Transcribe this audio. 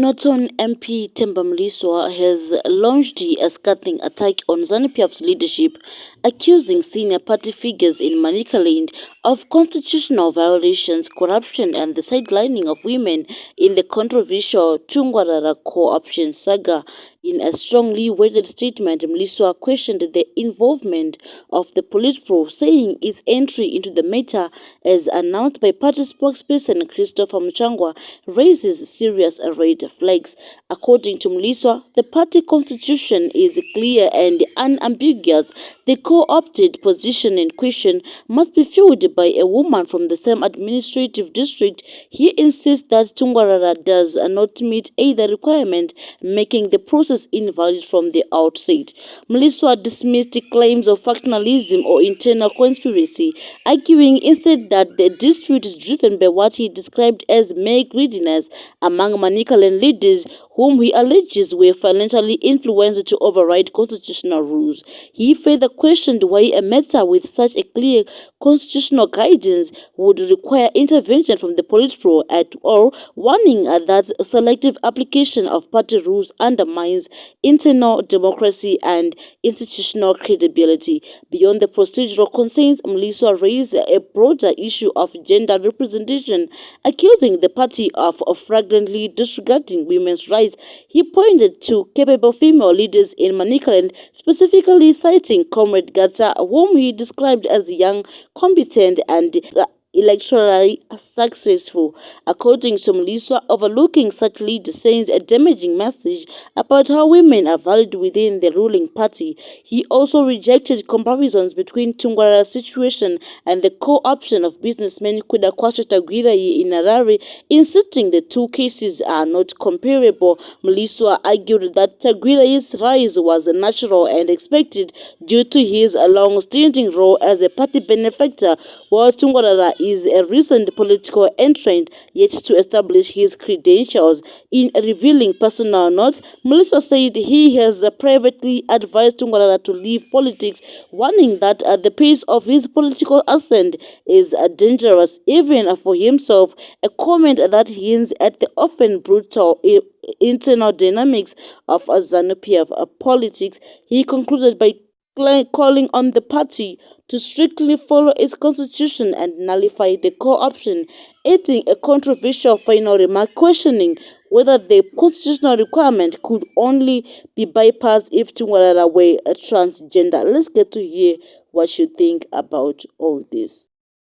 Norton MP Themba Mliswa has launched a scathing attack on ZANU-PF's leadership, accusing senior party figures in Manicaland of constitutional violations, corruption and the sidelining of women in the controversial Tungwarara co-option saga. In a strongly worded statement, Mliswa questioned the involvement of the Politburo, saying its entry into the matter, as announced by party spokesperson Christopher Muchangwa, raises serious red flags. According to Mliswa, the party constitution is clear and unambiguous. The co-opted position in question must be filled by a woman from the same administrative district. He insists that Tungwarara does not meet either requirement, making the process invalid from the outset. Mliswa dismissed claims of factionalism or internal conspiracy, arguing instead that the dispute is driven by what he described as mere greediness among Manicaland leaders, whom he alleges were financially influenced to override constitutional rules. He further questioned why a matter with such a clear constitutional guidance would require intervention from the Politburo at all, warning that selective application of party rules undermines internal democracy and institutional credibility. Beyond the procedural concerns, Mliswa raised a broader issue of gender representation, accusing the party of flagrantly disregarding women's rights. He pointed to capable female leaders in Manicaland, specifically citing Comrade Gata, whom he described as young, competent and electorally successful. According to Mliswa, overlooking such leaders sends a damaging message about how women are valued within the ruling party. He also rejected comparisons between Tungwarara's situation and the co-option of businessman Kudakwasha Tagwirayi in Harare, insisting the two cases are not comparable. Mliswa argued that Tagwirayi's rise was natural and expected due to his long-standing role as a party benefactor, while Tungwarara is a recent political entrant yet to establish his credentials. In revealing personal notes, Mliswa said he has privately advised Tungwarara to leave politics, warning that the pace of his political ascent is dangerous even for himself, a comment that hints at the often brutal internal dynamics of ZANU-PF politics. He concluded by calling on the party to strictly follow its constitution and nullify the co-option, adding a controversial final remark questioning whether the constitutional requirement could only be bypassed if Tungwarara were a transgender. Let's get to hear what you think about all this.